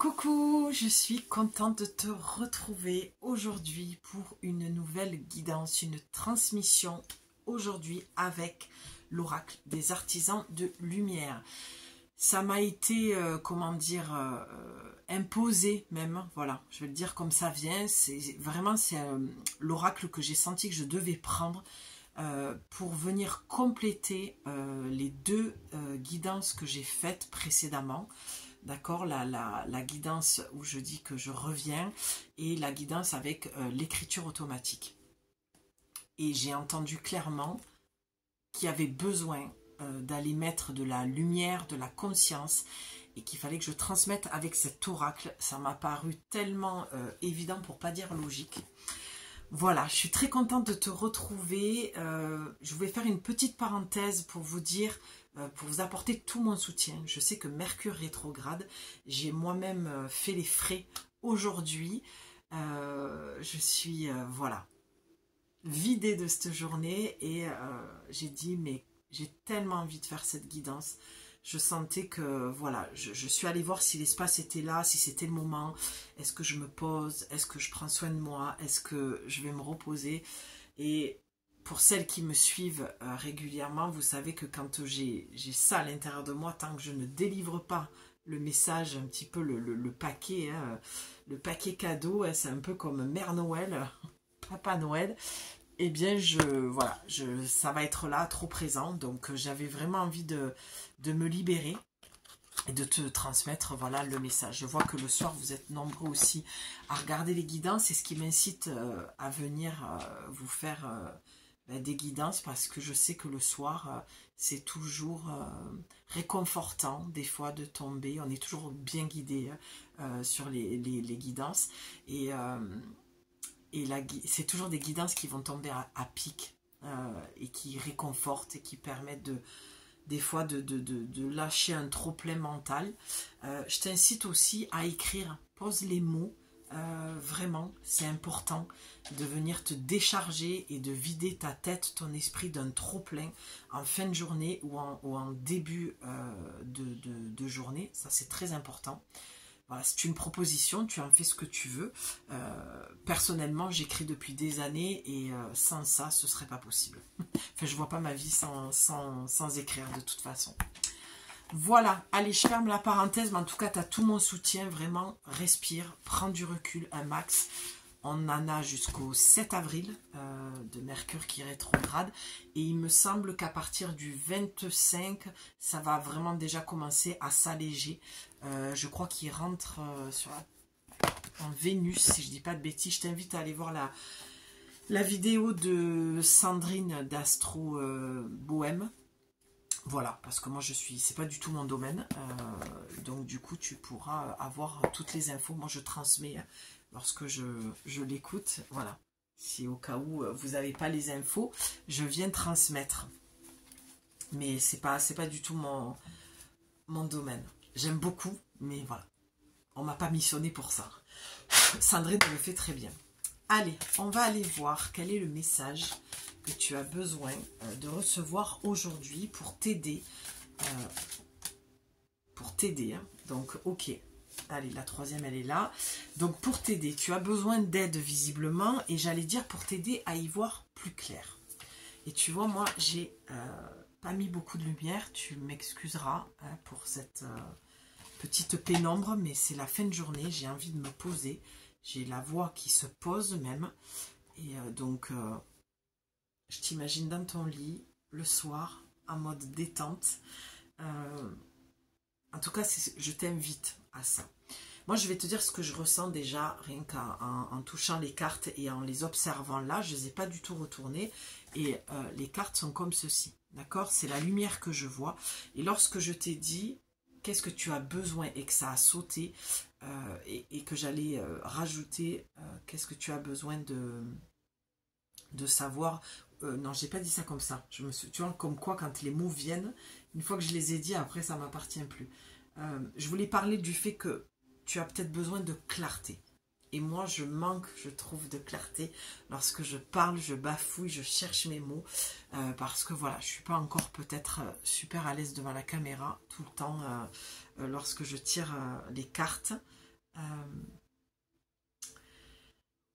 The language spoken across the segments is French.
Coucou, je suis contente de te retrouver aujourd'hui pour une nouvelle guidance, une transmission aujourd'hui avec l'oracle des artisans de lumière. Ça m'a été, imposé même, voilà, je vais le dire comme ça vient, c'est l'oracle que j'ai senti que je devais prendre pour venir compléter les deux guidances que j'ai faites précédemment. D'accord, la guidance où je dis que je reviens et la guidance avec l'écriture automatique. Et j'ai entendu clairement qu'il y avait besoin d'aller mettre de la lumière, de la conscience et qu'il fallait que je transmette avec cet oracle. Ça m'a paru tellement évident pour pas dire logique. Voilà, je suis très contente de te retrouver. Je voulais faire une petite parenthèse pour vous dire, pour vous apporter tout mon soutien. Je sais que Mercure rétrograde, j'ai moi-même fait les frais aujourd'hui. Je suis, voilà, vidée de cette journée et j'ai dit, mais j'ai tellement envie de faire cette guidance. Je sentais que, voilà, je suis allée voir si l'espace était là, si c'était le moment. Est-ce que je me pose? Est-ce que je prends soin de moi? Est-ce que je vais me reposer? Et pour celles qui me suivent régulièrement, vous savez que quand j'ai ça à l'intérieur de moi, tant que je ne délivre pas le message, un petit peu le paquet, hein, le paquet cadeau, hein, c'est un peu comme Mère Noël, Papa Noël. Eh bien, ça va être là, trop présent. Donc, j'avais vraiment envie de me libérer et de te transmettre, voilà, le message. Je vois que le soir, vous êtes nombreux aussi à regarder les guidances. C'est ce qui m'incite à venir vous faire des guidances parce que je sais que le soir, c'est toujours réconfortant, des fois, de tomber. On est toujours bien guidé sur les guidances. Et c'est toujours des guidances qui vont tomber à pic et qui réconfortent et qui permettent des fois de lâcher un trop-plein mental. Je t'incite aussi à écrire, pose les mots, vraiment, c'est important de venir te décharger et de vider ta tête, ton esprit d'un trop-plein en fin de journée ou en début de journée, ça c'est très important. Voilà, c'est une proposition, tu en fais ce que tu veux. Personnellement, j'écris depuis des années et sans ça, ce serait pas possible. Enfin, je vois pas ma vie sans écrire de toute façon. Voilà, allez, je ferme la parenthèse, mais en tout cas, tu as tout mon soutien, vraiment, respire, prends du recul, un max. On en a jusqu'au 7 avril de Mercure qui rétrograde. Et il me semble qu'à partir du 25, ça va vraiment déjà commencer à s'alléger. Je crois qu'il rentre en Vénus, si je ne dis pas de bêtises. Je t'invite à aller voir la vidéo de Sandrine d'Astro Bohème. Voilà, parce que moi c'est pas du tout mon domaine. Donc du coup, tu pourras avoir toutes les infos. Moi, je transmets lorsque je l'écoute. Voilà, si au cas où vous n'avez pas les infos, je viens transmettre. Mais c'est pas du tout mon domaine. J'aime beaucoup, mais voilà. On m'a pas missionné pour ça. Sandrine le fait très bien. Allez, on va aller voir quel est le message que tu as besoin de recevoir aujourd'hui pour t'aider. Hein. Donc, ok. Allez, la troisième, elle est là. Donc, pour t'aider, tu as besoin d'aide visiblement. Et j'allais dire pour t'aider à y voir plus clair. Et tu vois, moi, j'ai pas mis beaucoup de lumière. Tu m'excuseras hein, pour cette petite pénombre. Mais c'est la fin de journée. J'ai envie de me poser. J'ai la voix qui se pose même. Et donc, je t'imagine dans ton lit, le soir, en mode détente. En tout cas, je t'invite à ça. Moi, je vais te dire ce que je ressens déjà, rien qu'en touchant les cartes et en les observant là. Je ne les ai pas du tout retournées. Et les cartes sont comme ceci. D'accord? C'est la lumière que je vois. Et lorsque je t'ai dit, qu'est-ce que tu as besoin et que ça a sauté et que j'allais rajouter, qu'est-ce que tu as besoin de savoir. Non, j'ai pas dit ça comme ça. Tu vois, comme quoi, quand les mots viennent, une fois que je les ai dit, après, ça m'appartient plus. Je voulais parler du fait que tu as peut-être besoin de clarté. Et moi, je manque, je trouve, de clarté. Lorsque je parle, je bafouille, je cherche mes mots. Parce que voilà, je suis pas encore peut-être super à l'aise devant la caméra tout le temps. Lorsque je tire les cartes,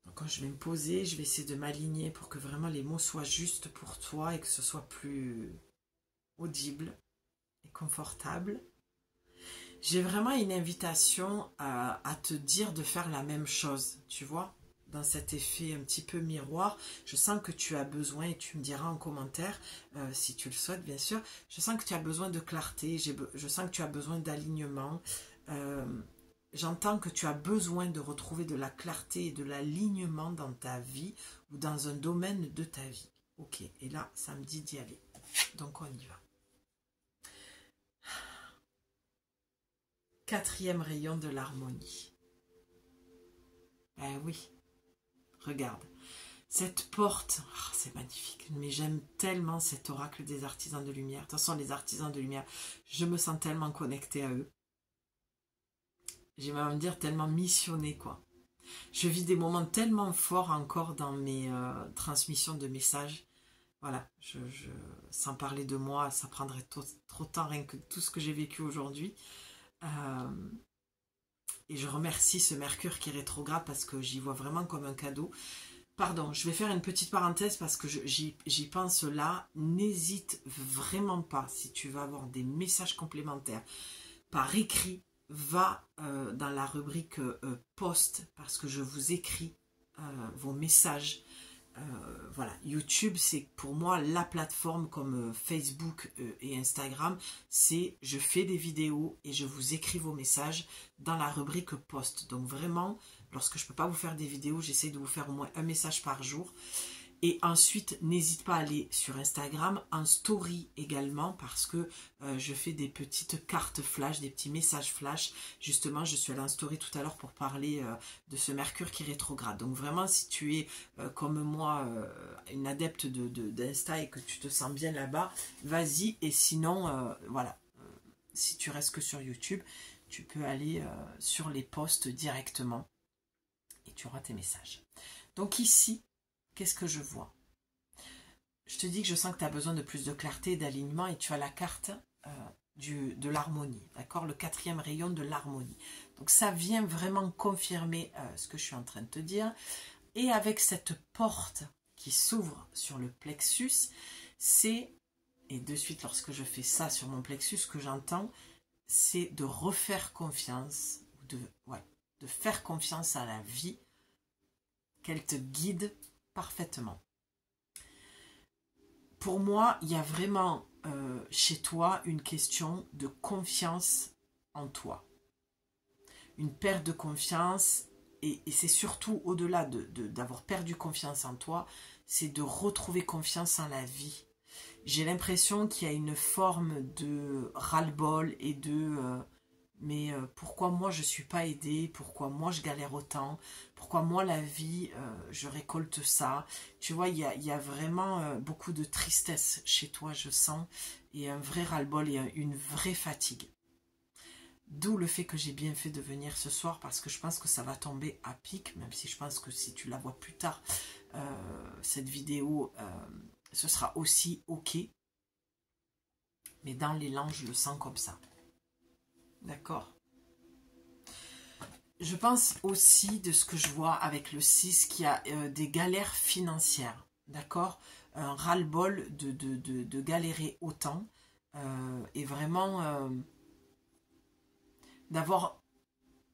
Donc quand je vais me poser, je vais essayer de m'aligner pour que vraiment les mots soient justes pour toi et que ce soit plus audible et confortable. J'ai vraiment une invitation à te dire de faire la même chose, tu vois, dans cet effet un petit peu miroir. Je sens que tu as besoin, et tu me diras en commentaire, si tu le souhaites bien sûr, je sens que tu as besoin de clarté, je sens que tu as besoin d'alignement, j'entends que tu as besoin de retrouver de la clarté et de l'alignement dans ta vie ou dans un domaine de ta vie. Ok, et là, ça me dit d'y aller. Donc on y va. 4e rayon de l'harmonie. Ben oui, regarde. Cette porte, oh, c'est magnifique, mais j'aime tellement cet oracle des artisans de lumière. De toute façon, les artisans de lumière, je me sens tellement connectée à eux. J'ai même dire tellement missionnée, quoi. Je vis des moments tellement forts encore dans mes transmissions de messages. Voilà, sans parler de moi, ça prendrait trop de temps rien que tout ce que j'ai vécu aujourd'hui. Et je remercie ce Mercure qui est rétrograde parce que j'y vois vraiment comme un cadeau. Pardon, je vais faire une petite parenthèse parce que j'y pense là. N'hésite vraiment pas, si tu veux avoir des messages complémentaires par écrit, va dans la rubrique post parce que je vous écris vos messages. Voilà, YouTube, c'est pour moi la plateforme comme Facebook et Instagram. C'est je fais des vidéos et je vous écris vos messages dans la rubrique post. Donc vraiment, lorsque je ne peux pas vous faire des vidéos, j'essaie de vous faire au moins un message par jour. Et ensuite, n'hésite pas à aller sur Instagram, en story également, parce que je fais des petites cartes flash, des petits messages flash. Justement, je suis allée en story tout à l'heure pour parler de ce Mercure qui rétrograde. Donc vraiment, si tu es comme moi, une adepte d'Insta et que tu te sens bien là-bas, vas-y. Et sinon, voilà, si tu restes que sur YouTube, tu peux aller sur les posts directement et tu auras tes messages. Donc ici, qu'est-ce que je vois? Je te dis que je sens que tu as besoin de plus de clarté et d'alignement et tu as la carte de l'harmonie, d'accord? Le 4e rayon de l'harmonie. Donc ça vient vraiment confirmer ce que je suis en train de te dire. Et avec cette porte qui s'ouvre sur le plexus, c'est, et de suite lorsque je fais ça sur mon plexus, ce que j'entends, c'est de refaire confiance, de faire confiance à la vie, qu'elle te guide parfaitement. Pour moi, il y a vraiment chez toi une question de confiance en toi. Une perte de confiance, et c'est surtout au-delà d'avoir perdu confiance en toi, c'est de retrouver confiance en la vie. J'ai l'impression qu'il y a une forme de ras-le-bol et de... mais pourquoi moi je ne suis pas aidée, pourquoi moi je galère autant, pourquoi moi la vie je récolte ça. Tu vois, il y a vraiment beaucoup de tristesse chez toi, je sens, et un vrai ras-le-bol et une vraie fatigue. D'où le fait que j'ai bien fait de venir ce soir parce que je pense que ça va tomber à pic, même si je pense que si tu la vois plus tard, cette vidéo, ce sera aussi ok. Mais dans l'élan, je le sens comme ça. D'accord. Je pense aussi de ce que je vois avec le 6 qu'il y a des galères financières. D'accord. Un ras-le-bol de galérer autant. Et vraiment d'avoir...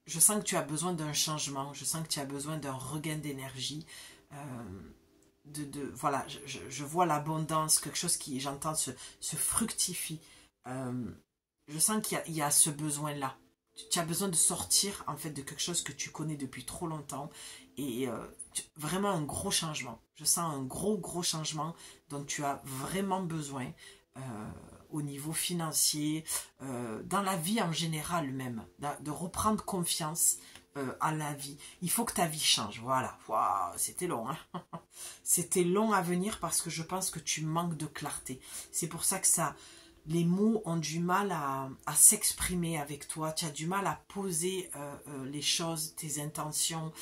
Je sens que tu as besoin d'un changement. Je sens que tu as besoin d'un regain d'énergie. Voilà, je vois l'abondance, quelque chose qui, j'entends, se fructifie. Je sens qu'il y a ce besoin-là. Tu as besoin de sortir, en fait, de quelque chose que tu connais depuis trop longtemps. Et vraiment un gros changement. Je sens un gros changement dont tu as vraiment besoin au niveau financier, dans la vie en général même. De reprendre confiance à la vie. Il faut que ta vie change. Voilà. Waouh, c'était long. Hein. C'était long à venir parce que je pense que tu manques de clarté. C'est pour ça que ça... les mots ont du mal à s'exprimer avec toi, tu as du mal à poser les choses, tes intentions,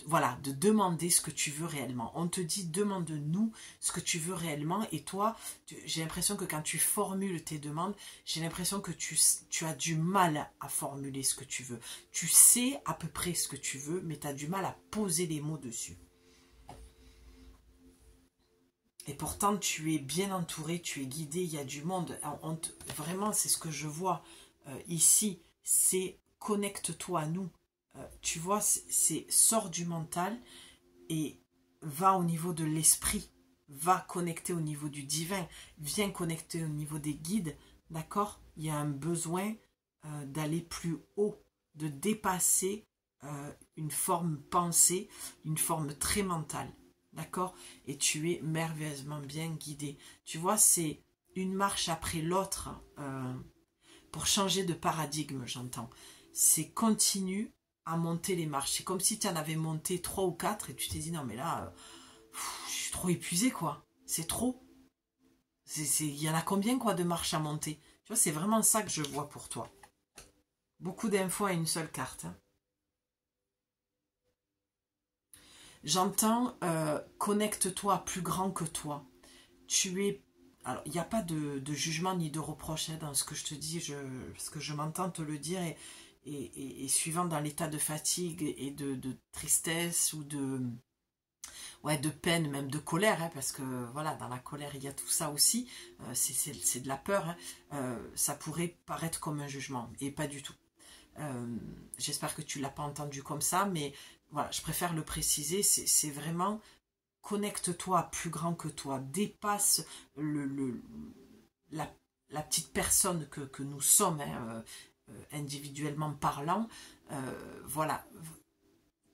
voilà, de demander ce que tu veux réellement. On te dit demande-nous ce que tu veux réellement et toi, j'ai l'impression que quand tu formules tes demandes, j'ai l'impression que tu as du mal à formuler ce que tu veux. Tu sais à peu près ce que tu veux, mais tu as du mal à poser les mots dessus. Et pourtant, tu es bien entouré, tu es guidé, il y a du monde. Vraiment, c'est ce que je vois ici, c'est connecte-toi à nous. Tu vois, c'est sors du mental et va au niveau de l'esprit. Va connecter au niveau du divin. Viens connecter au niveau des guides. D'accord? Il y a un besoin d'aller plus haut, de dépasser une forme pensée, une forme très mentale. D'accord? Et tu es merveilleusement bien guidé. Tu vois, c'est une marche après l'autre pour changer de paradigme, j'entends. C'est continue à monter les marches. C'est comme si tu en avais monté 3 ou 4 et tu t'es dit non mais là, je suis trop épuisé quoi. C'est trop. Il y en a combien quoi de marches à monter? Tu vois, c'est vraiment ça que je vois pour toi. Beaucoup d'infos à une seule carte. Hein. J'entends connecte-toi à plus grand que toi. Tu es... Alors, il n'y a pas de jugement ni de reproche hein, dans ce que je te dis, parce que je m'entends te le dire, et suivant dans l'état de fatigue et de tristesse ou ouais, de peine, même de colère, hein, parce que voilà, dans la colère, il y a tout ça aussi, c'est de la peur, hein, ça pourrait paraître comme un jugement, et pas du tout. J'espère que tu ne l'as pas entendu comme ça, mais voilà, je préfère le préciser, c'est vraiment connecte-toi à plus grand que toi, dépasse la, la petite personne que nous sommes, hein, individuellement parlant, voilà,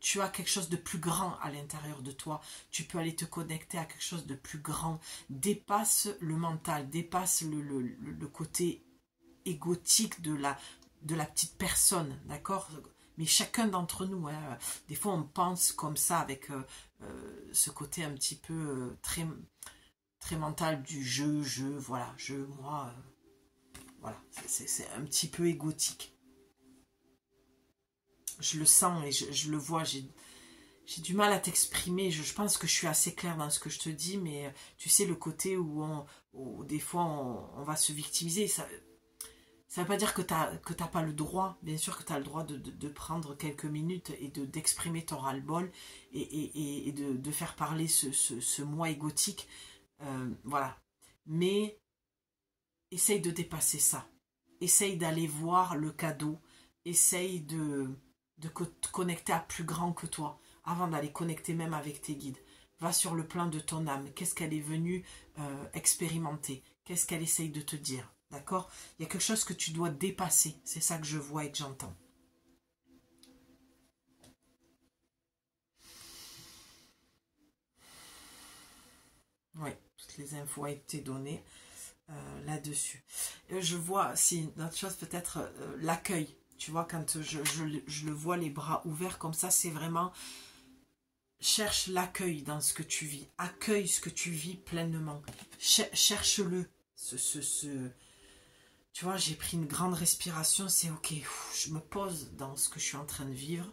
tu as quelque chose de plus grand à l'intérieur de toi, tu peux aller te connecter à quelque chose de plus grand, dépasse le mental, dépasse le côté égotique de la petite personne, d'accord? Mais chacun d'entre nous, hein, des fois on pense comme ça avec ce côté un petit peu très, très mental du voilà, moi, voilà, c'est un petit peu égotique. Je le sens et je le vois, j'ai du mal à t'exprimer, je pense que je suis assez claire dans ce que je te dis, mais tu sais le côté où des fois on va se victimiser, ça ne veut pas dire que tu n'as pas le droit, bien sûr que tu as le droit de prendre quelques minutes et d'exprimer ton ras-le-bol et de faire parler ce moi égotique, voilà. Mais essaye de dépasser ça, essaye d'aller voir le cadeau, essaye de te connecter à plus grand que toi, avant d'aller connecter même avec tes guides. Va sur le plan de ton âme, qu'est-ce qu'elle est venue expérimenter, qu'est-ce qu'elle essaye de te dire, d'accord? Il y a quelque chose que tu dois dépasser, c'est ça que je vois et que j'entends. Oui, toutes les infos ont été données là-dessus. Je vois, si, une autre chose peut-être, l'accueil. Tu vois, quand je le vois les bras ouverts comme ça, c'est vraiment... Cherche l'accueil dans ce que tu vis. Accueille ce que tu vis pleinement. Cherche-le. Tu vois, j'ai pris une grande respiration. C'est ok. Je me pose dans ce que je suis en train de vivre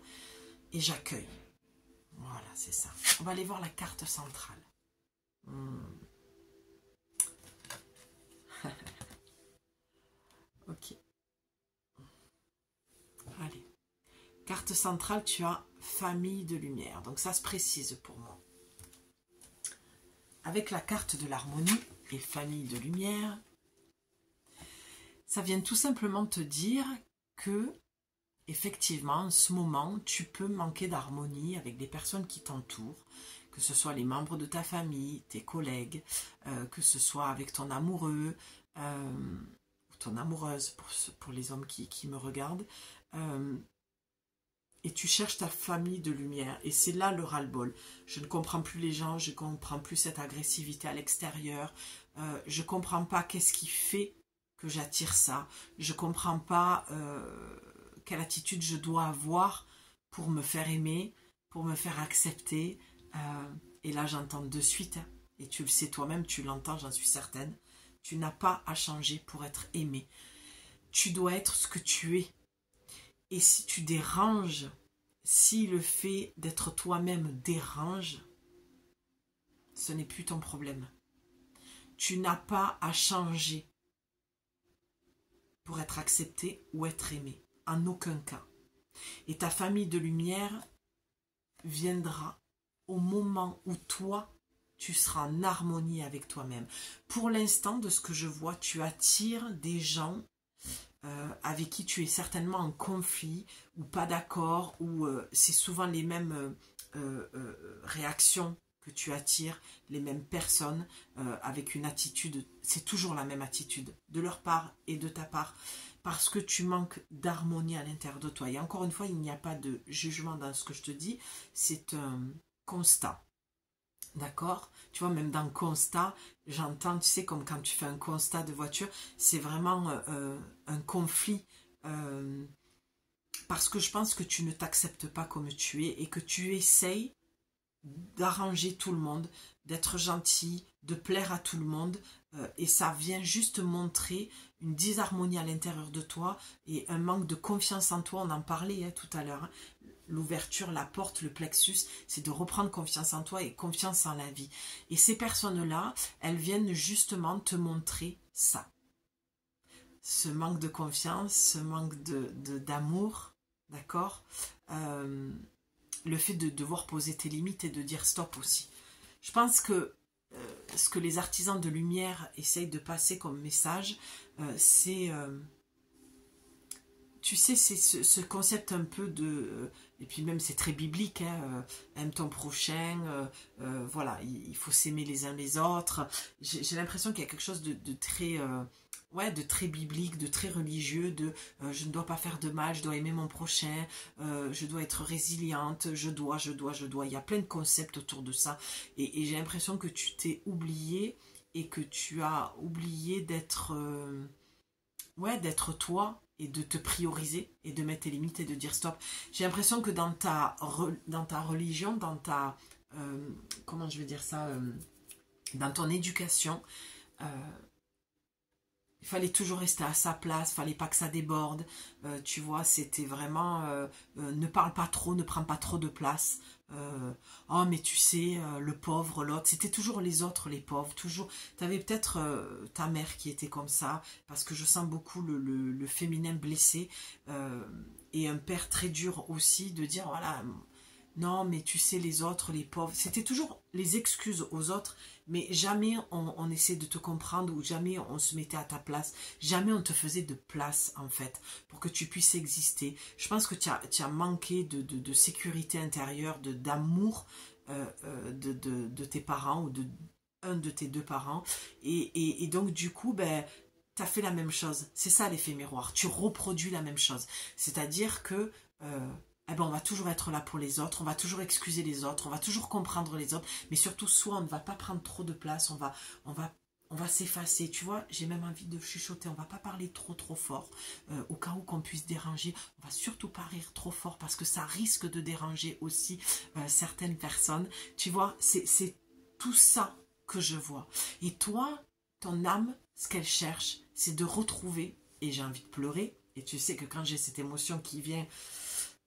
et j'accueille. Voilà, c'est ça. On va aller voir la carte centrale. Ok. Allez. Carte centrale, tu as famille de lumière. Donc ça se précise pour moi. Avec la carte de l'harmonie et famille de lumière, ça vient tout simplement te dire que, effectivement, en ce moment, tu peux manquer d'harmonie avec des personnes qui t'entourent, que ce soit les membres de ta famille, tes collègues, que ce soit avec ton amoureux, ou ton amoureuse, pour les hommes qui me regardent, et tu cherches ta famille de lumière, et c'est là le ras-le-bol. Je ne comprends plus les gens, je ne comprends plus cette agressivité à l'extérieur, je ne comprends pas qu'est-ce qui fait que j'attire ça, je ne comprends pas quelle attitude je dois avoir pour me faire aimer, pour me faire accepter, et là j'entends de suite, hein, et tu le sais toi-même, tu l'entends, j'en suis certaine, Tu n'as pas à changer pour être aimé. Tu dois être ce que tu es. Et si tu déranges, si le fait d'être toi-même dérange, ce n'est plus ton problème. Tu n'as pas à changer pour être accepté ou être aimé. En aucun cas. Et ta famille de lumière viendra au moment où toi, tu seras en harmonie avec toi-même. Pour l'instant, de ce que je vois, tu attires des gens avec qui tu es certainement en conflit ou pas d'accord, ou c'est souvent les mêmes réactions que tu attires, les mêmes personnes avec une attitude, c'est toujours la même attitude de leur part et de ta part, parce que tu manques d'harmonie à l'intérieur de toi. Et encore une fois, il n'y a pas de jugement dans ce que je te dis, c'est un constat. D'accord? Tu vois, même dans le constat, j'entends, tu sais, comme quand tu fais un constat de voiture, c'est vraiment un conflit. Parce que je pense que tu ne t'acceptes pas comme tu es et que tu essayes d'arranger tout le monde, d'être gentil, de plaire à tout le monde. Et ça vient juste montrer une disharmonie à l'intérieur de toi et un manque de confiance en toi. On en parlait tout à l'heure. Hein. L'ouverture, la porte, le plexus, c'est de reprendre confiance en toi et confiance en la vie. Et ces personnes-là, elles viennent justement te montrer ça. Ce manque de confiance, ce manque d'amour, d'accord, le fait de devoir poser tes limites et de dire stop aussi. Je pense que ce que les artisans de lumière essayent de passer comme message, c'est... tu sais, c'est ce concept un peu de... et puis même c'est très biblique, hein, aime ton prochain, voilà, il faut s'aimer les uns les autres. J'ai l'impression qu'il y a quelque chose de très... ouais, de très biblique, de très religieux, de je ne dois pas faire de mal, je dois aimer mon prochain, je dois être résiliente, je dois. Il y a plein de concepts autour de ça. Et j'ai l'impression que tu t'es oublié et que tu as oublié d'être ouais, d'être toi et de te prioriser et de mettre tes limites et de dire stop. J'ai l'impression que dans ta religion, dans ta... comment je vais dire ça dans ton éducation, il fallait toujours rester à sa place, fallait pas que ça déborde, tu vois, c'était vraiment ne parle pas trop, ne prends pas trop de place, oh mais tu sais, le pauvre, l'autre, c'était toujours les autres, les pauvres, toujours, t'avais peut-être ta mère qui était comme ça, parce que je sens beaucoup le féminin blessé, et un père très dur aussi, de dire, voilà, non mais tu sais, les autres, les pauvres, c'était toujours les excuses aux autres, mais jamais on essaie de te comprendre ou jamais on se mettait à ta place. Jamais on te faisait de place, en fait, pour que tu puisses exister. Je pense que tu as manqué de sécurité intérieure, d'amour de tes parents ou de un de tes deux parents. Et donc, du coup, ben, tu as fait la même chose. C'est ça l'effet miroir. Tu reproduis la même chose. C'est-à-dire que... eh ben on va toujours être là pour les autres, on va toujours excuser les autres, on va toujours comprendre les autres, mais surtout, soit on ne va pas prendre trop de place, on va s'effacer, tu vois, j'ai même envie de chuchoter, on va pas parler trop fort, au cas où qu'on puisse déranger, on va surtout pas rire trop fort, parce que ça risque de déranger aussi certaines personnes, tu vois, c'est tout ça que je vois. Et toi, ton âme, ce qu'elle cherche, c'est de retrouver, et j'ai envie de pleurer, et tu sais que quand j'ai cette émotion qui vient,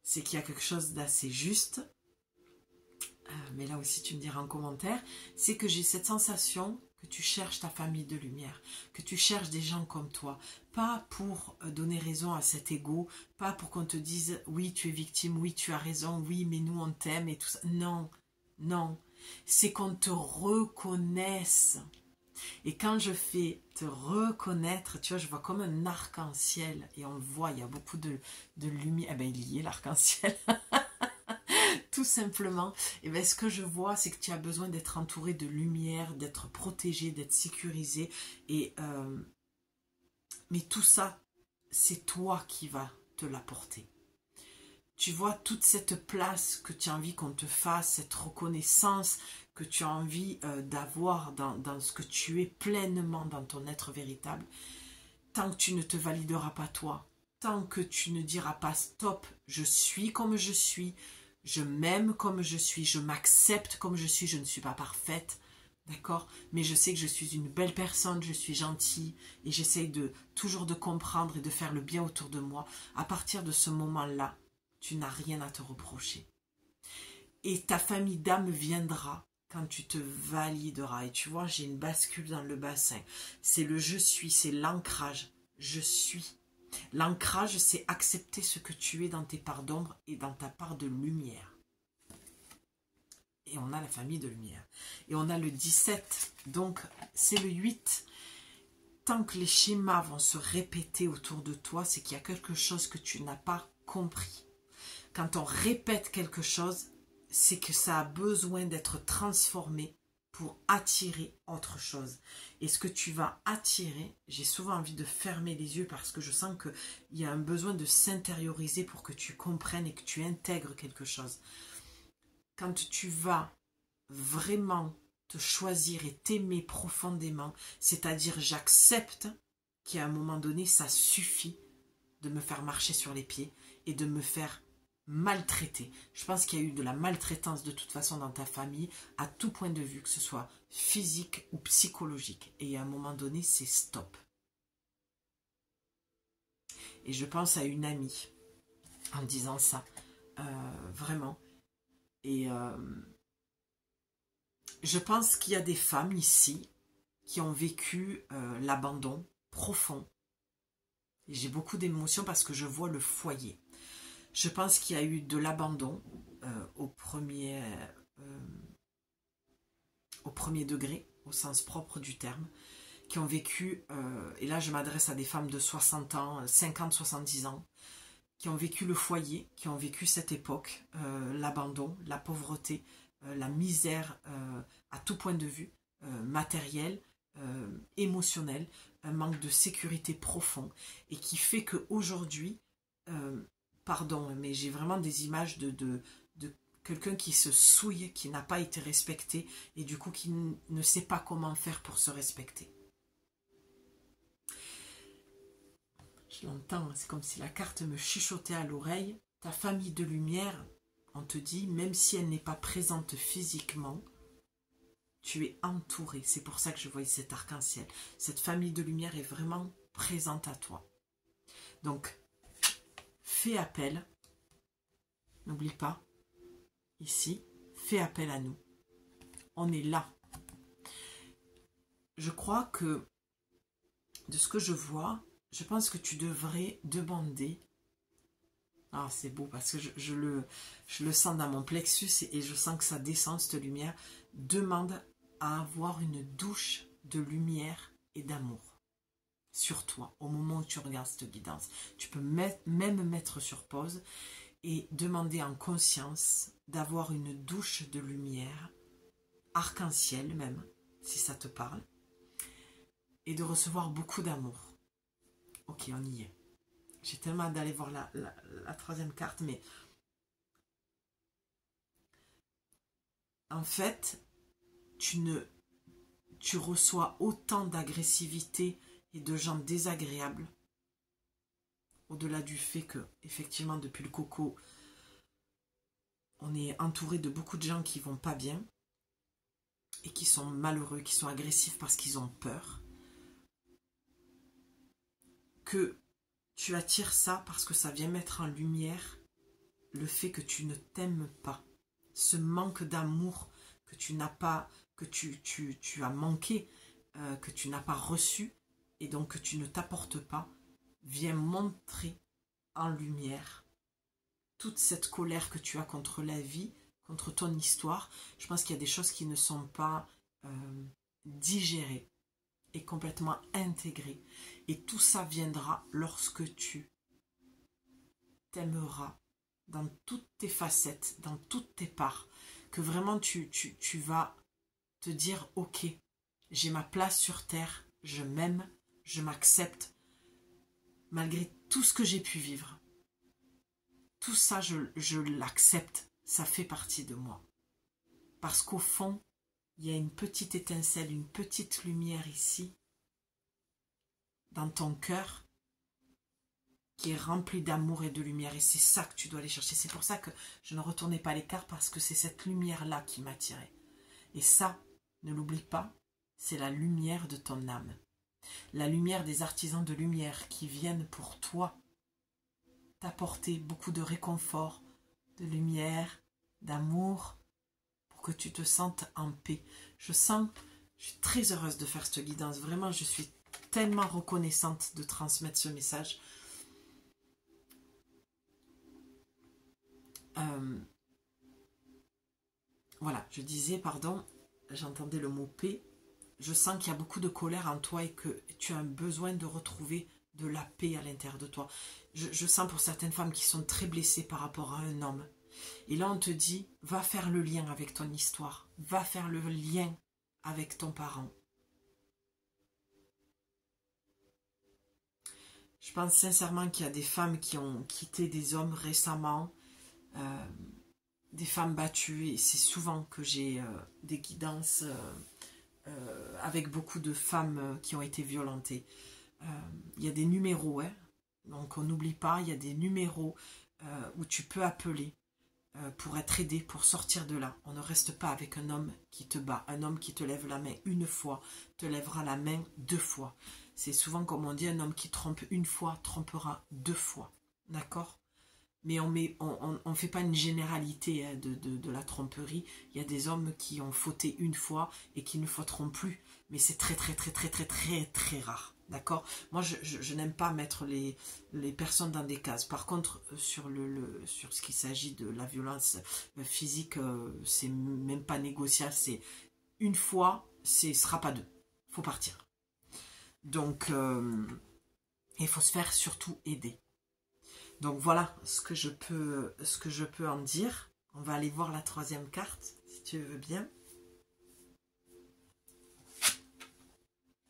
c'est qu'il y a quelque chose d'assez juste, mais là aussi tu me diras en commentaire, c'est que j'ai cette sensation que tu cherches ta famille de lumière, que tu cherches des gens comme toi, pas pour donner raison à cet ego, pas pour qu'on te dise oui tu es victime, oui tu as raison, oui mais nous on t'aime et tout ça, non, non, c'est qu'on te reconnaisse. Et quand je fais te reconnaître, tu vois, je vois comme un arc-en-ciel. Et on le voit, il y a beaucoup de lumière. Eh bien, il y est l'arc-en-ciel. Tout simplement. Et bien, ce que je vois, c'est que tu as besoin d'être entouré de lumière, d'être protégé, d'être sécurisé. Et, mais tout ça, c'est toi qui vas te l'apporter. Tu vois, toute cette place que tu as envie qu'on te fasse, cette reconnaissance que tu as envie d'avoir dans ce que tu es pleinement dans ton être véritable, tant que tu ne te valideras pas toi, tant que tu ne diras pas stop, je suis comme je suis, je m'aime comme je suis, je m'accepte comme je suis, je ne suis pas parfaite, D'accord? Mais je sais que je suis une belle personne, je suis gentille et j'essaye toujours de comprendre et de faire le bien autour de moi. À partir de ce moment-là, tu n'as rien à te reprocher. Et ta famille d'âme viendra quand tu te valideras. Et tu vois, j'ai une bascule dans le bassin. C'est le je suis, c'est l'ancrage. Je suis. L'ancrage, c'est accepter ce que tu es dans tes parts d'ombre et dans ta part de lumière. Et on a la famille de lumière. Et on a le 17. Donc, c'est le 8. Tant que les schémas vont se répéter autour de toi, c'est qu'il y a quelque chose que tu n'as pas compris. Quand on répète quelque chose, c'est que ça a besoin d'être transformé pour attirer autre chose. Et ce que tu vas attirer, j'ai souvent envie de fermer les yeux parce que je sens qu'il y a un besoin de s'intérioriser pour que tu comprennes et que tu intègres quelque chose. Quand tu vas vraiment te choisir et t'aimer profondément, c'est-à-dire j'accepte qu'à un moment donné, ça suffit de me faire marcher sur les pieds et de me faire maltraiter. Je pense qu'il y a eu de la maltraitance de toute façon dans ta famille, à tout point de vue, que ce soit physique ou psychologique. Et à un moment donné, c'est stop. Et je pense à une amie en disant ça, vraiment. Et je pense qu'il y a des femmes ici qui ont vécu l'abandon profond. Et j'ai beaucoup d'émotions parce que je vois le foyer. Je pense qu'il y a eu de l'abandon au premier degré, au sens propre du terme, qui ont vécu, et là je m'adresse à des femmes de 60 ans, 50, 70 ans, qui ont vécu le foyer, qui ont vécu cette époque, l'abandon, la pauvreté, la misère à tout point de vue, matériel, émotionnel, un manque de sécurité profond, et qui fait qu'aujourd'hui, pardon, mais j'ai vraiment des images de quelqu'un qui se souille, qui n'a pas été respecté, et du coup qui ne sait pas comment faire pour se respecter. Je l'entends, c'est comme si la carte me chuchotait à l'oreille. Ta famille de lumière, on te dit, même si elle n'est pas présente physiquement, tu es entouré. C'est pour ça que je voyais cet arc-en-ciel. Cette famille de lumière est vraiment présente à toi. Donc, fais appel. N'oublie pas, ici, fais appel à nous. On est là. Je crois que, de ce que je vois, je pense que tu devrais demander. Ah, c'est beau parce que je le sens dans mon plexus et je sens que ça descend, cette lumière. Demande à avoir une douche de lumière et d'amour sur toi au moment où tu regardes cette guidance. Tu peux même mettre sur pause et demander en conscience d'avoir une douche de lumière, arc-en-ciel même, si ça te parle, et de recevoir beaucoup d'amour. Ok, on y est. J'ai tellement hâte d'aller voir la troisième carte, mais en fait, tu reçois autant d'agressivité et de gens désagréables, au-delà du fait que, effectivement, depuis le coco, on est entouré de beaucoup de gens qui vont pas bien et qui sont malheureux, qui sont agressifs parce qu'ils ont peur, que tu attires ça parce que ça vient mettre en lumière le fait que tu ne t'aimes pas, ce manque d'amour que tu n'as pas, que tu as manqué, que tu n'as pas reçu et donc que tu ne t'apportes pas, vient montrer en lumière toute cette colère que tu as contre la vie, contre ton histoire. Je pense qu'il y a des choses qui ne sont pas digérées et complètement intégrées. Et tout ça viendra lorsque tu t'aimeras dans toutes tes facettes, dans toutes tes parts, que vraiment tu vas te dire « Ok, j'ai ma place sur terre, je m'aime, je m'accepte, malgré tout ce que j'ai pu vivre. Tout ça, je l'accepte, ça fait partie de moi. » Parce qu'au fond, il y a une petite étincelle, une petite lumière ici, dans ton cœur, qui est remplie d'amour et de lumière. Et c'est ça que tu dois aller chercher. C'est pour ça que je ne retournais pas les cartes, parce que c'est cette lumière-là qui m'attirait. Et ça, ne l'oublie pas, c'est la lumière de ton âme. La lumière des artisans de lumière qui viennent pour toi t'apporter beaucoup de réconfort, de lumière, d'amour, pour que tu te sentes en paix. Je suis très heureuse de faire cette guidance. Vraiment, je suis tellement reconnaissante de transmettre ce message. Voilà, je disais, pardon, j'entendais le mot paix. Je sens qu'il y a beaucoup de colère en toi et que tu as un besoin de retrouver de la paix à l'intérieur de toi. Je sens pour certaines femmes qui sont très blessées par rapport à un homme. Et là, on te dit, va faire le lien avec ton histoire. Va faire le lien avec ton parent. Je pense sincèrement qu'il y a des femmes qui ont quitté des hommes récemment, des femmes battues, et c'est souvent que j'ai des guidances avec beaucoup de femmes qui ont été violentées. Il y a des numéros, hein, donc on n'oublie pas, il y a des numéros où tu peux appeler pour être aidé, pour sortir de là. On ne reste pas avec un homme qui te bat. Un homme qui te lève la main une fois, te lèvera la main 2 fois. C'est souvent comme on dit, un homme qui trompe une fois, trompera 2 fois. D'accord? Mais on fait pas une généralité hein, de la tromperie. Il y a des hommes qui ont fauté une fois et qui ne fauteront plus. Mais c'est très très rare. D'accord? Moi, je n'aime pas mettre les personnes dans des cases. Par contre, sur ce qui s'agit de la violence physique, c'est même pas négociable. C'est une fois, ce sera pas 2. Faut partir. Donc, il faut se faire surtout aider. Donc voilà ce que je peux en dire. On va aller voir la 3e carte, si tu veux bien.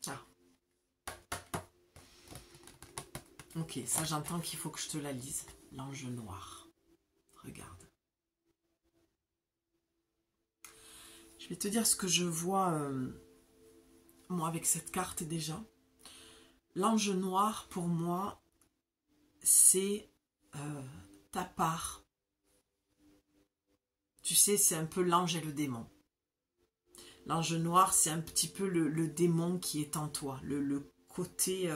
Ah. Ok, ça j'entends qu'il faut que je te la lise. L'ange noir. Regarde. Je vais te dire ce que je vois, moi, avec cette carte déjà. L'ange noir, pour moi, c'est ta part. Tu sais, c'est un peu l'ange et le démon. L'ange noir, c'est un petit peu le démon qui est en toi. Le côté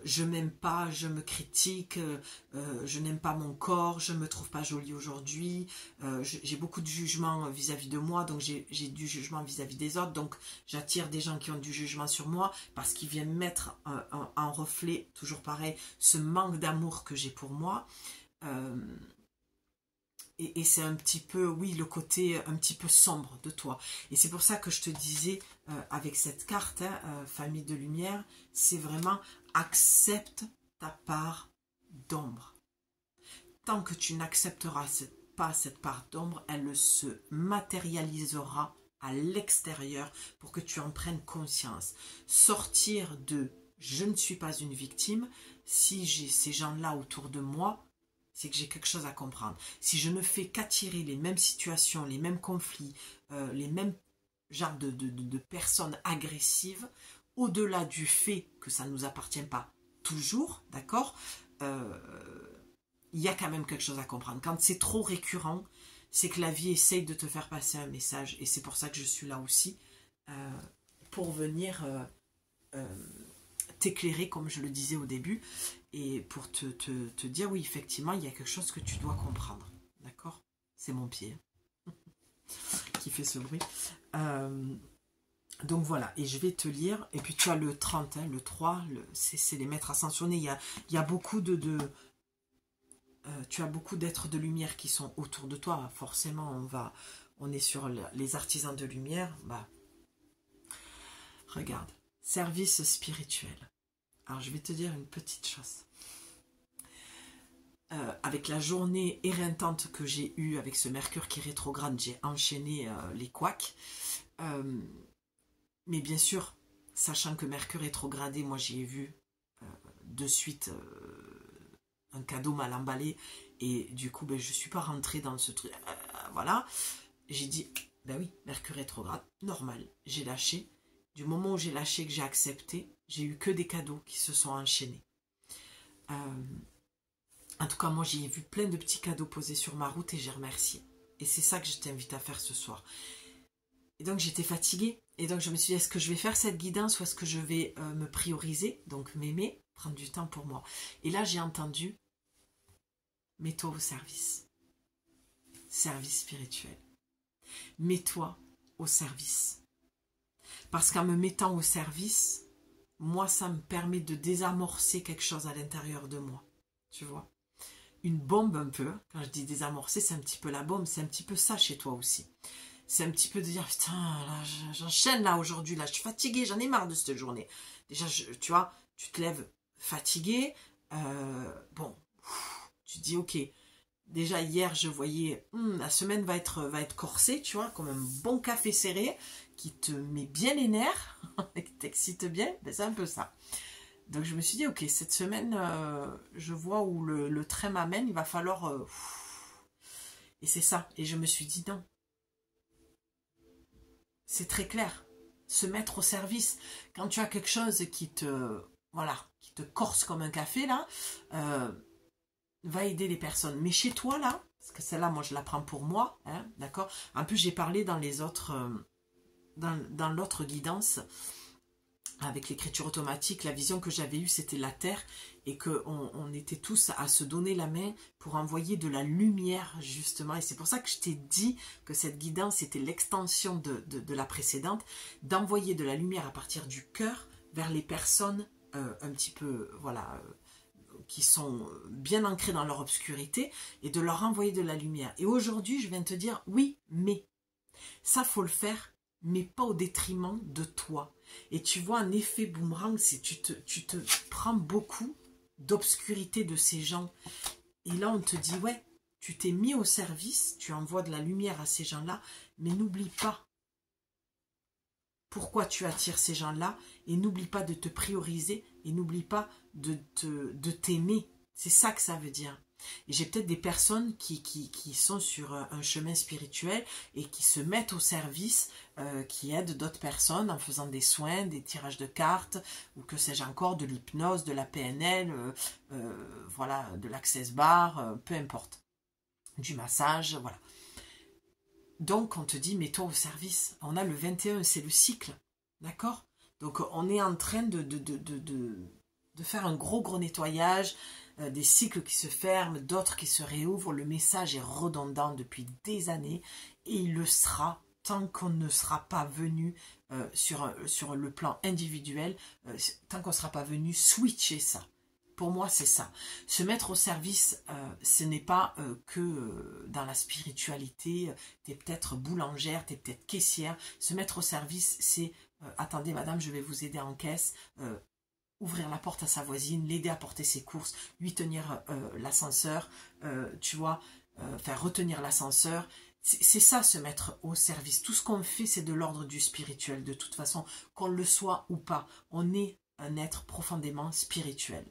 je m'aime pas, je me critique, je n'aime pas mon corps, je me trouve pas jolie aujourd'hui, j'ai beaucoup de jugement vis-à-vis de moi, donc j'ai du jugement vis-à-vis des autres, donc j'attire des gens qui ont du jugement sur moi parce qu'ils viennent mettre en reflet, toujours pareil, ce manque d'amour que j'ai pour moi. Et c'est un petit peu, oui, le côté un petit peu sombre de toi. Et c'est pour ça que je te disais, avec cette carte, hein, famille de lumière, c'est vraiment accepte ta part d'ombre. Tant que tu n'accepteras pas cette part d'ombre, elle se matérialisera à l'extérieur pour que tu en prennes conscience. Sortir de « je ne suis pas une victime », si j'ai ces gens-là autour de moi, c'est que j'ai quelque chose à comprendre. Si je ne fais qu'attirer les mêmes situations, les mêmes conflits, les mêmes genres de personnes agressives, au-delà du fait que ça ne nous appartient pas toujours, d'accord, il y a quand même quelque chose à comprendre. Quand c'est trop récurrent, c'est que la vie essaye de te faire passer un message. Et c'est pour ça que je suis là aussi, pour venir t'éclairer, comme je le disais au début, et pour te dire, oui, effectivement, il y a quelque chose que tu dois comprendre. D'accord? C'est mon pied qui fait ce bruit. Donc voilà, et je vais te lire, et puis tu as le 30, hein, le 3, c'est les maîtres ascensionnés. Il y a beaucoup tu as beaucoup d'êtres de lumière qui sont autour de toi. Forcément, on est sur les artisans de lumière. Bah, regarde, service spirituel. Alors, je vais te dire une petite chose. Avec la journée éreintante que j'ai eue avec ce Mercure qui rétrograde, j'ai enchaîné les couacs. Mais bien sûr, sachant que Mercure rétrogradé, moi j'y ai vu de suite un cadeau mal emballé. Et du coup, ben, je ne suis pas rentrée dans ce truc. Voilà. J'ai dit, ben oui, Mercure rétrograde, normal. J'ai lâché. Du moment où j'ai lâché, que j'ai accepté, j'ai eu que des cadeaux qui se sont enchaînés. En tout cas, moi, j'ai vu plein de petits cadeaux posés sur ma route et j'ai remercié. Et c'est ça que je t'invite à faire ce soir. Et donc j'étais fatiguée. Et donc je me suis dit, est-ce que je vais faire cette guidance ou est-ce que je vais me prioriser, donc m'aimer, prendre du temps pour moi. Et là j'ai entendu, mets-toi au service. Service spirituel. Mets-toi au service. Parce qu'en me mettant au service, moi ça me permet de désamorcer quelque chose à l'intérieur de moi. Tu vois? Une bombe un peu. Quand je dis désamorcer, c'est un petit peu la bombe. C'est un petit peu ça chez toi aussi. C'est un petit peu de dire, putain, là, j'enchaîne là aujourd'hui, là, je suis fatiguée, j'en ai marre de cette journée. Déjà, tu vois, tu te lèves fatigué, bon, tu te dis, ok, déjà hier, je voyais, la semaine va être corsée, tu vois, comme un bon café serré, qui te met bien les nerfs, et qui t'excite bien, ben, c'est un peu ça. Donc je me suis dit, ok, cette semaine, je vois où le train m'amène, il va falloir... et c'est ça, et je me suis dit, non. C'est très clair. Se mettre au service. Quand tu as quelque chose qui te, voilà, qui te corse comme un café, là, va aider les personnes. Mais chez toi, là, parce que celle-là, moi, je la prends pour moi, hein, d'accord? En plus, j'ai parlé dans les autres, dans l'autre guidance, avec l'écriture automatique, la vision que j'avais eue, c'était la Terre, et qu'on était tous à se donner la main pour envoyer de la lumière, justement. Et c'est pour ça que je t'ai dit que cette guidance était l'extension de la précédente, d'envoyer de la lumière à partir du cœur vers les personnes un petit peu, voilà, qui sont bien ancrées dans leur obscurité, et de leur envoyer de la lumière. Et aujourd'hui, je viens de te dire, oui, mais ça, faut le faire, mais pas au détriment de toi. Et tu vois un effet boomerang, c'est tu te prends beaucoup d'obscurité de ces gens. Et là, on te dit, ouais, tu t'es mis au service, tu envoies de la lumière à ces gens-là, mais n'oublie pas pourquoi tu attires ces gens-là, et n'oublie pas de te prioriser, et n'oublie pas de t'aimer. C'est ça que ça veut dire. Et j'ai peut-être des personnes qui sont sur un chemin spirituel et qui se mettent au service, qui aident d'autres personnes en faisant des soins, des tirages de cartes, ou que sais-je encore, de l'hypnose, de la PNL, voilà, de l'access bar, peu importe, du massage, voilà. Donc on te dit, mets-toi au service. On a le 21, c'est le cycle, d'accord? Donc on est en train de faire un gros nettoyage, des cycles qui se ferment, d'autres qui se réouvrent. Le message est redondant depuis des années et il le sera tant qu'on ne sera pas venu sur le plan individuel, tant qu'on ne sera pas venu switcher ça. Pour moi, c'est ça. Se mettre au service, ce n'est pas que dans la spiritualité, tu es peut-être boulangère, tu es peut-être caissière. Se mettre au service, c'est attendez madame, je vais vous aider en caisse, ouvrir la porte à sa voisine, l'aider à porter ses courses, lui tenir l'ascenseur, tu vois, faire retenir l'ascenseur. C'est ça, se mettre au service. Tout ce qu'on fait, c'est de l'ordre du spirituel. De toute façon, qu'on le soit ou pas, on est un être profondément spirituel.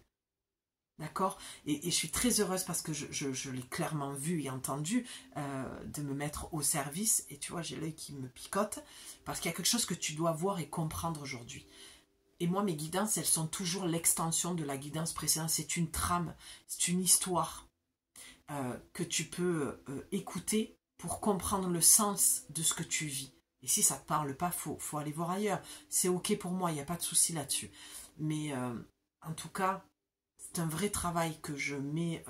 D'accord, et je suis très heureuse parce que je l'ai clairement vu et entendu, de me mettre au service. Et tu vois, j'ai l'œil qui me picote parce qu'il y a quelque chose que tu dois voir et comprendre aujourd'hui. Et moi, mes guidances, elles sont toujours l'extension de la guidance précédente. C'est une trame, c'est une histoire que tu peux écouter pour comprendre le sens de ce que tu vis. Et si ça ne te parle pas, faut aller voir ailleurs. C'est ok pour moi, il n'y a pas de souci là-dessus. Mais en tout cas, c'est un vrai travail que je mets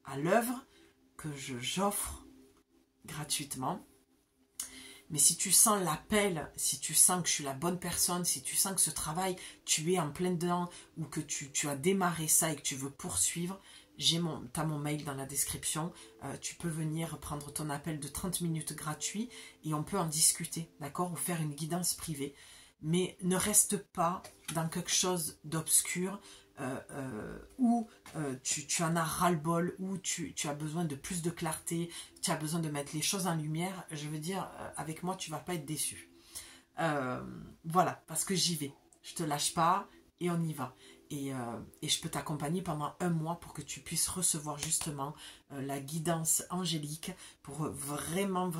à l'œuvre, que j'offre gratuitement. Mais si tu sens l'appel, si tu sens que je suis la bonne personne, si tu sens que ce travail, tu es en plein dedans, ou que tu as démarré ça et que tu veux poursuivre, tu as mon mail dans la description. Tu peux venir prendre ton appel de 30 minutes gratuit et on peut en discuter, d'accord, ou faire une guidance privée. Mais ne reste pas dans quelque chose d'obscur, où tu en as ras-le-bol, où tu as besoin de plus de clarté, tu as besoin de mettre les choses en lumière. Je veux dire, avec moi, tu ne vas pas être déçu. Voilà, parce que j'y vais. Je ne te lâche pas et on y va. Et je peux t'accompagner pendant 1 mois pour que tu puisses recevoir justement la guidance angélique, pour vraiment,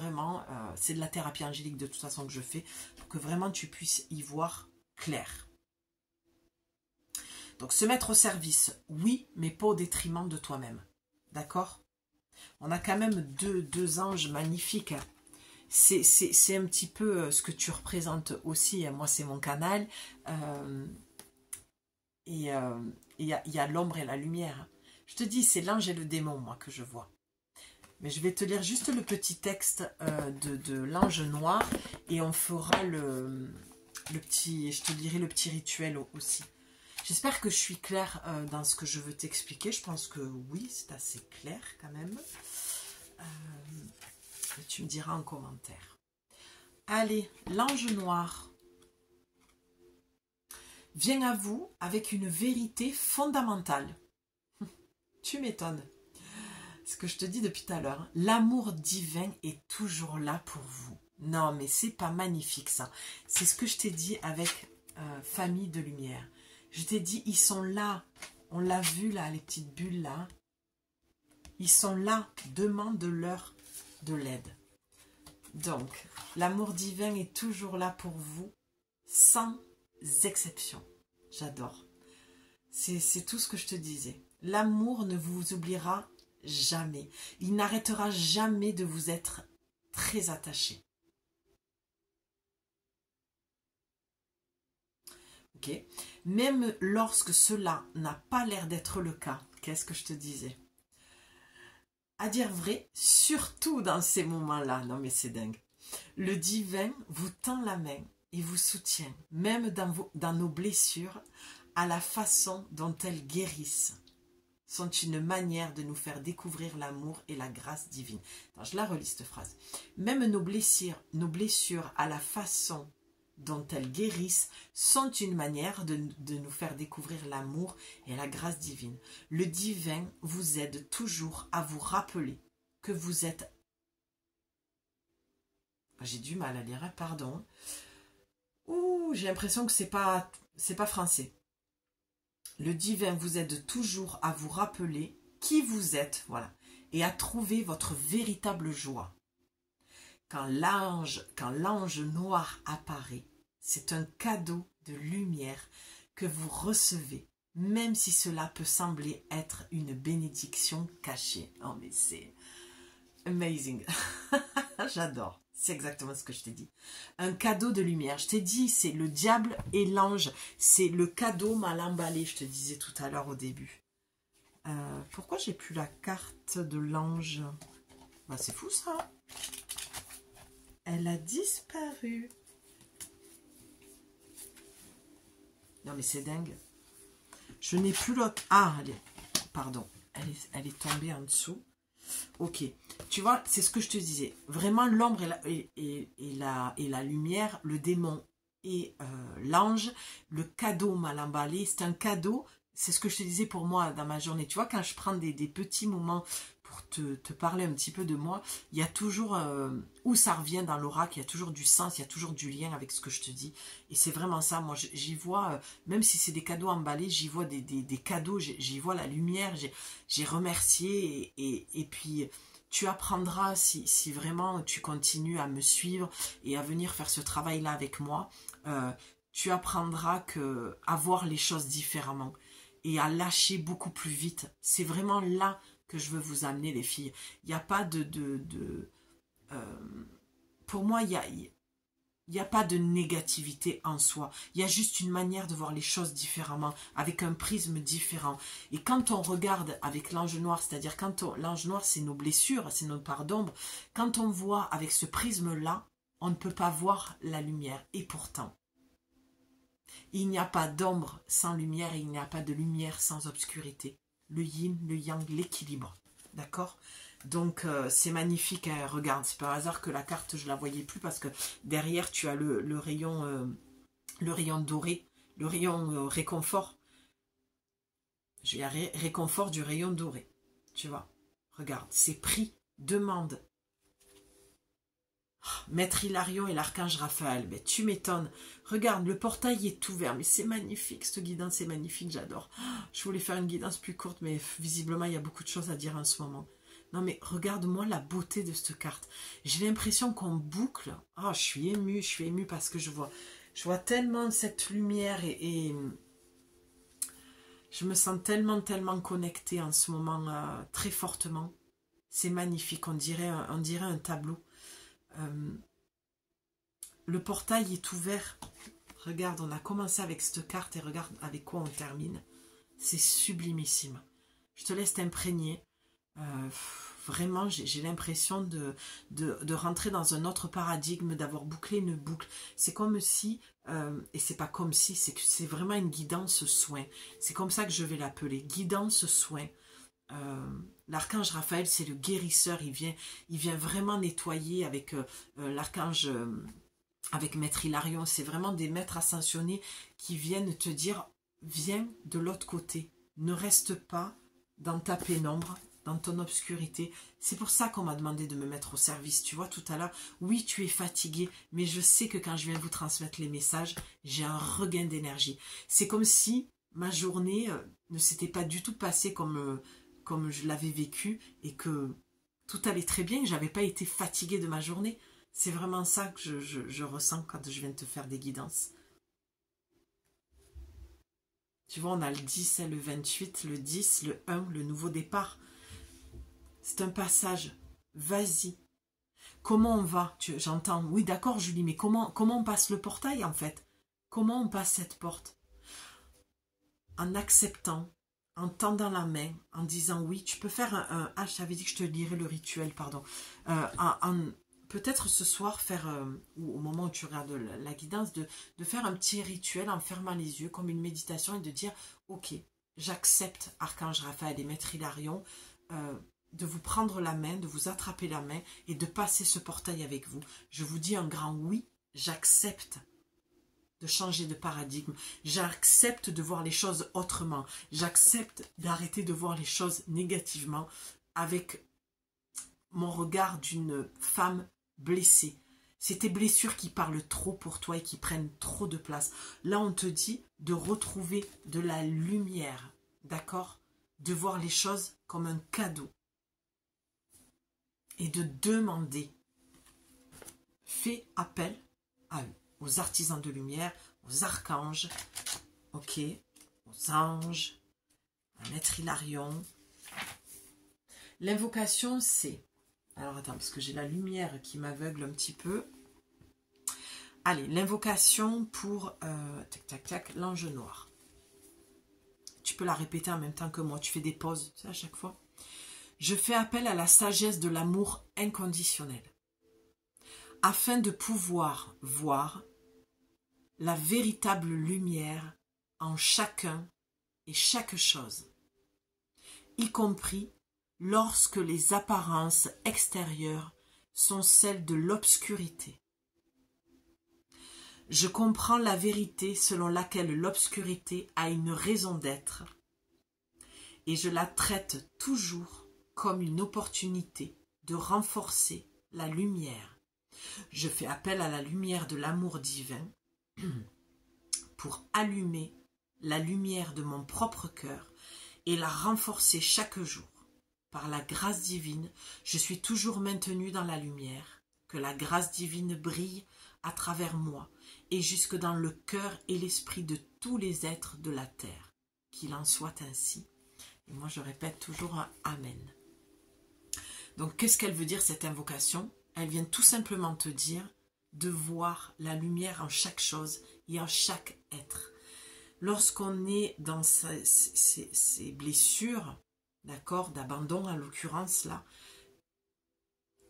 c'est de la thérapie angélique de toute façon que je fais, pour que vraiment tu puisses y voir clair. Donc se mettre au service, oui, mais pas au détriment de toi-même. D'accord? On a quand même deux anges magnifiques. c'est un petit peu ce que tu représentes aussi. Moi, c'est mon canal. Et il y a l'ombre et la lumière. Je te dis, c'est l'ange et le démon, moi, que je vois. Mais je vais te lire juste le petit texte de l'ange noir et on fera le petit, je te lirai le petit rituel aussi. J'espère que je suis claire dans ce que je veux t'expliquer. Je pense que oui, c'est assez clair quand même. Tu me diras en commentaire. Allez, l'ange noir vient à vous avec une vérité fondamentale. Tu m'étonnes. Ce que je te dis depuis tout à l'heure, l'amour divin est toujours là pour vous. Non, mais c'est pas magnifique ça. C'est ce que je t'ai dit avec Famille de Lumière. Je t'ai dit, ils sont là. On l'a vu là, les petites bulles là. Ils sont là. Demande-leur de l'aide. Donc, l'amour divin est toujours là pour vous, sans exception. J'adore. C'est tout ce que je te disais. L'amour ne vous oubliera jamais. Il n'arrêtera jamais de vous être très attaché. Ok? Même lorsque cela n'a pas l'air d'être le cas, qu'est-ce que je te disais? À dire vrai, surtout dans ces moments-là, non mais c'est dingue. Le divin vous tend la main et vous soutient, même dans nos blessures, à la façon dont elles guérissent. Sont une manière de nous faire découvrir l'amour et la grâce divine. Attends, je la relis cette phrase. Même nos blessures à la façon dont elles guérissent sont une manière de nous faire découvrir l'amour et la grâce divine. Le divin vous aide toujours à vous rappeler que vous êtes... J'ai du mal à lire, hein, pardon. Ouh, j'ai l'impression que c'est pas français. Le divin vous aide toujours à vous rappeler qui vous êtes, voilà, et à trouver votre véritable joie. Quand l'ange noir apparaît, c'est un cadeau de lumière que vous recevez, même si cela peut sembler être une bénédiction cachée. Oh mais c'est amazing. J'adore. C'est exactement ce que je t'ai dit. Un cadeau de lumière. Je t'ai dit, c'est le diable et l'ange. C'est le cadeau mal emballé, je te disais tout à l'heure au début. Pourquoi j'ai plus la carte de l'ange? Bah, c'est fou ça. Elle a disparu. Non mais c'est dingue. Je n'ai plus l'autre. Ah, pardon. Elle est tombée en dessous. Ok, tu vois, c'est ce que je te disais. Vraiment, l'ombre et la lumière, le démon et l'ange, le cadeau mal emballé, c'est un cadeau. C'est ce que je te disais pour moi dans ma journée. Tu vois, quand je prends des petits moments pour te parler un petit peu de moi, il y a toujours, où ça revient dans l'oracle, il y a toujours du sens, il y a toujours du lien avec ce que je te dis. Et c'est vraiment ça, moi j'y vois, même si c'est des cadeaux emballés, j'y vois des cadeaux, j'y vois la lumière, j'ai remercié et puis tu apprendras si vraiment tu continues à me suivre et à venir faire ce travail-là avec moi, tu apprendras à voir les choses différemment et à lâcher beaucoup plus vite. C'est vraiment là que je veux vous amener, les filles. Il n'y a pas pour moi, il y a pas de négativité en soi. Il y a juste une manière de voir les choses différemment, avec un prisme différent. Et quand on regarde avec l'ange noir, c'est-à-dire l'ange noir, c'est nos blessures, c'est nos parts d'ombre. Quand on voit avec ce prisme-là, on ne peut pas voir la lumière. Et pourtant, il n'y a pas d'ombre sans lumière et il n'y a pas de lumière sans obscurité. Le yin, le yang, l'équilibre. D'accord? Donc c'est magnifique, hein. Regarde, c'est pas un hasard que la carte je la voyais plus parce que derrière tu as le rayon doré, le rayon réconfort. J'ai réconfort du rayon doré. Tu vois? Regarde, c'est prix, demande. Maître Hilarion et l'archange Raphaël, mais tu m'étonnes. Regarde, le portail est ouvert, mais c'est magnifique, cette guidance c'est magnifique, j'adore. Je voulais faire une guidance plus courte, mais visiblement il y a beaucoup de choses à dire en ce moment. Non mais regarde-moi la beauté de cette carte. J'ai l'impression qu'on boucle. Oh, je suis émue parce que je vois tellement cette lumière et je me sens tellement connectée en ce moment très fortement. C'est magnifique, on dirait un tableau. Le portail est ouvert. Regarde, on a commencé avec cette carte et regarde avec quoi on termine. C'est sublimissime. Je te laisse t'imprégner. Vraiment, j'ai l'impression de rentrer dans un autre paradigme, d'avoir bouclé une boucle. C'est comme si, et c'est pas comme si, c'est vraiment une guidance soin. C'est comme ça que je vais l'appeler, guidance soin. L'archange Raphaël, c'est le guérisseur. Il vient vraiment nettoyer avec l'archange, avec Maître Hilarion. C'est vraiment des maîtres ascensionnés qui viennent te dire, viens de l'autre côté. Ne reste pas dans ta pénombre, dans ton obscurité. C'est pour ça qu'on m'a demandé de me mettre au service. Tu vois, tout à l'heure, oui, tu es fatigué, mais je sais que quand je viens vous transmettre les messages, j'ai un regain d'énergie. C'est comme si ma journée ne s'était pas du tout passée comme je l'avais vécu et que tout allait très bien, que je n'avais pas été fatiguée de ma journée. C'est vraiment ça que je ressens quand je viens de te faire des guidances. Tu vois, on a le 10, le 28, le 10, le 1, le nouveau départ. C'est un passage. Vas-y. Comment on va? J'entends. Oui, d'accord, Julie, mais comment on passe le portail, en fait? Comment on passe cette porte? En acceptant, en tendant la main, en disant oui, tu peux faire ah, je t'avais dit que je te lirais le rituel, pardon. Peut-être ce soir faire, ou au moment où tu regardes la guidance, de faire un petit rituel en fermant les yeux, comme une méditation, et de dire, ok, j'accepte Archange Raphaël et Maître Hilarion, de vous prendre la main, de vous attraper la main, et de passer ce portail avec vous. Je vous dis un grand oui, j'accepte de changer de paradigme, j'accepte de voir les choses autrement, j'accepte d'arrêter de voir les choses négativement, avec mon regard d'une femme blessée. C'est tes blessures qui parlent trop pour toi et qui prennent trop de place. Là, on te dit de retrouver de la lumière, d'accord? De voir les choses comme un cadeau. Et de demander. Fais appel à eux, aux artisans de lumière, aux archanges, ok, aux anges, à Maître Hilarion. L'invocation, c'est... Alors attends, parce que j'ai la lumière qui m'aveugle un petit peu. Allez, l'invocation pour tac tac tac, l'ange noir. Tu peux la répéter en même temps que moi, tu fais des pauses, tu sais, à chaque fois. Je fais appel à la sagesse de l'amour inconditionnel, afin de pouvoir voir la véritable lumière en chacun et chaque chose, y compris lorsque les apparences extérieures sont celles de l'obscurité. Je comprends la vérité selon laquelle l'obscurité a une raison d'être et je la traite toujours comme une opportunité de renforcer la lumière. Je fais appel à la lumière de l'amour divin pour allumer la lumière de mon propre cœur et la renforcer chaque jour. Par la grâce divine, je suis toujours maintenue dans la lumière, que la grâce divine brille à travers moi et jusque dans le cœur et l'esprit de tous les êtres de la terre. Qu'il en soit ainsi. Et moi, je répète toujours un Amen. Donc, qu'est-ce qu'elle veut dire, cette invocation? Elle vient tout simplement te dire de voir la lumière en chaque chose et en chaque être. Lorsqu'on est dans ces blessures, d'accord, d'abandon en l'occurrence là,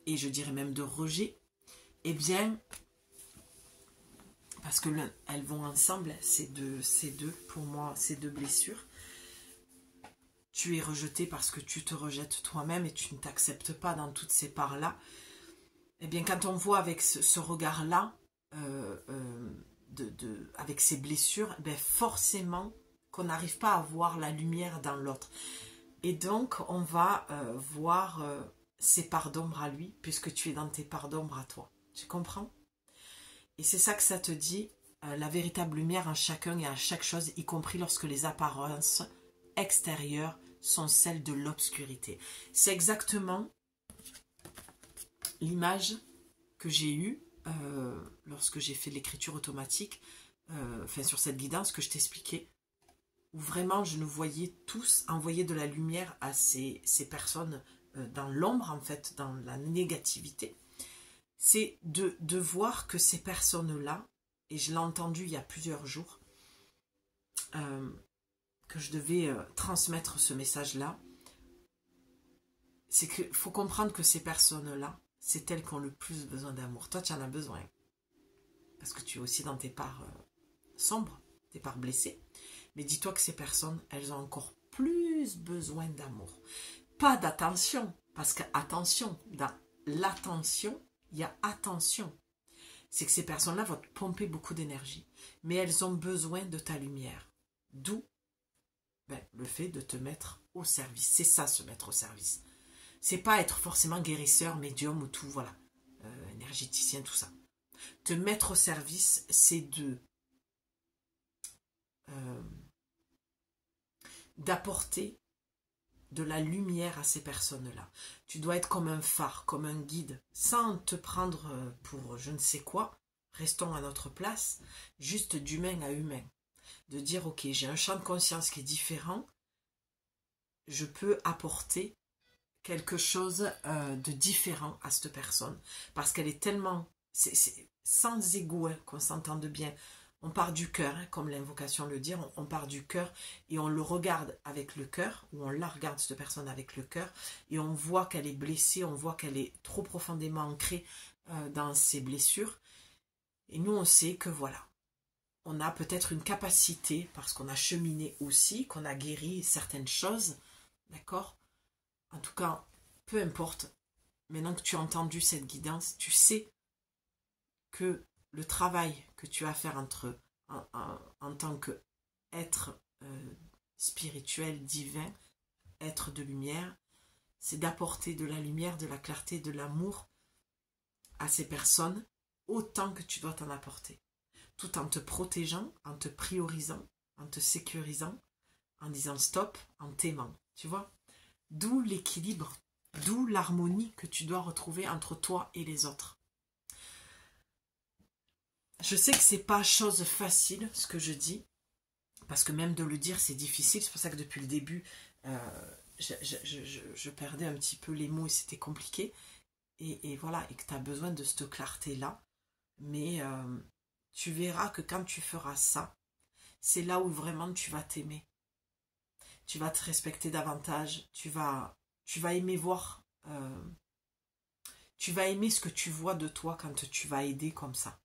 et je dirais même de rejet, eh bien, parce que elles vont ensemble, ces deux, pour moi, ces deux blessures. Tu es rejeté parce que tu te rejettes toi-même et tu ne t'acceptes pas dans toutes ces parts-là. Eh bien, quand on voit avec ce regard-là, avec ces blessures, ben forcément qu'on n'arrive pas à voir la lumière dans l'autre. Et donc, on va voir ses parts d'ombre à lui, puisque tu es dans tes parts d'ombre à toi. Tu comprends? Et c'est ça que ça te dit, la véritable lumière en chacun et à chaque chose, y compris lorsque les apparences extérieures sont celles de l'obscurité. C'est exactement l'image que j'ai eue lorsque j'ai fait l'écriture automatique, enfin sur cette guidance que je t'expliquais, où vraiment je nous voyais tous envoyer de la lumière à ces personnes dans l'ombre, en fait, dans la négativité. c'est de voir que ces personnes-là, et je l'ai entendu il y a plusieurs jours, que je devais transmettre ce message-là, c'est qu'il faut comprendre que ces personnes-là, c'est elles qui ont le plus besoin d'amour. Toi, tu en as besoin. Parce que tu es aussi dans tes parts sombres, tes parts blessées. Mais dis-toi que ces personnes, elles ont encore plus besoin d'amour. Pas d'attention. Parce que, attention, dans l'attention, il y a attention. C'est que ces personnes-là vont te pomper beaucoup d'énergie. Mais elles ont besoin de ta lumière. D'où le fait de te mettre au service. C'est ça, se mettre au service. C'est pas être forcément guérisseur, médium ou tout, voilà. Énergéticien, tout ça. Te mettre au service, c'est d'apporter de la lumière à ces personnes-là. Tu dois être comme un phare, comme un guide, sans te prendre pour je ne sais quoi. Restons à notre place, juste d'humain à humain. De dire, ok, j'ai un champ de conscience qui est différent, je peux apporter quelque chose de différent à cette personne. Parce qu'elle est tellement... c'est sans égo, hein, qu'on s'entende bien. On part du cœur, hein, comme l'invocation le dit, on part du cœur et on le regarde avec le cœur, ou on la regarde, cette personne, avec le cœur, et on voit qu'elle est blessée, on voit qu'elle est trop profondément ancrée dans ses blessures. Et nous, on sait que voilà, on a peut-être une capacité, parce qu'on a cheminé aussi, qu'on a guéri certaines choses, d'accord? En tout cas, peu importe, maintenant que tu as entendu cette guidance, tu sais que le travail que tu as à faire en tant qu'être spirituel, divin, être de lumière, c'est d'apporter de la lumière, de la clarté, de l'amour à ces personnes, autant que tu dois t'en apporter. Tout en te protégeant, en te priorisant, en te sécurisant, en disant stop, en t'aimant. Tu vois? D'où l'équilibre, d'où l'harmonie que tu dois retrouver entre toi et les autres. Je sais que c'est pas chose facile ce que je dis, parce que même de le dire c'est difficile, c'est pour ça que depuis le début je perdais un petit peu les mots et c'était compliqué, et voilà, et que tu as besoin de cette clarté là, mais tu verras que quand tu feras ça, c'est là où vraiment tu vas t'aimer, tu vas te respecter davantage, tu vas aimer voir, tu vas aimer ce que tu vois de toi quand tu vas aider comme ça.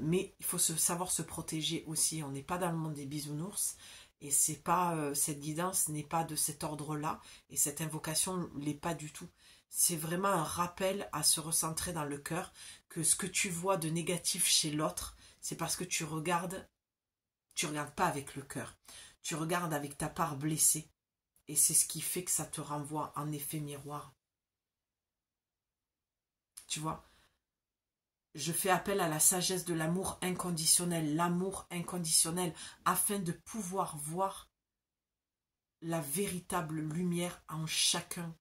Mais il faut savoir se protéger aussi. On n'est pas dans le monde des bisounours, et c'est pas cette guidance n'est pas de cet ordre-là, et cette invocation l'est pas du tout. C'est vraiment un rappel à se recentrer dans le cœur, que ce que tu vois de négatif chez l'autre, c'est parce que tu regardes pas avec le cœur, tu regardes avec ta part blessée, et c'est ce qui fait que ça te renvoie en effet miroir. Tu vois? Je fais appel à la sagesse de l'amour inconditionnel, afin de pouvoir voir la véritable lumière en chacun,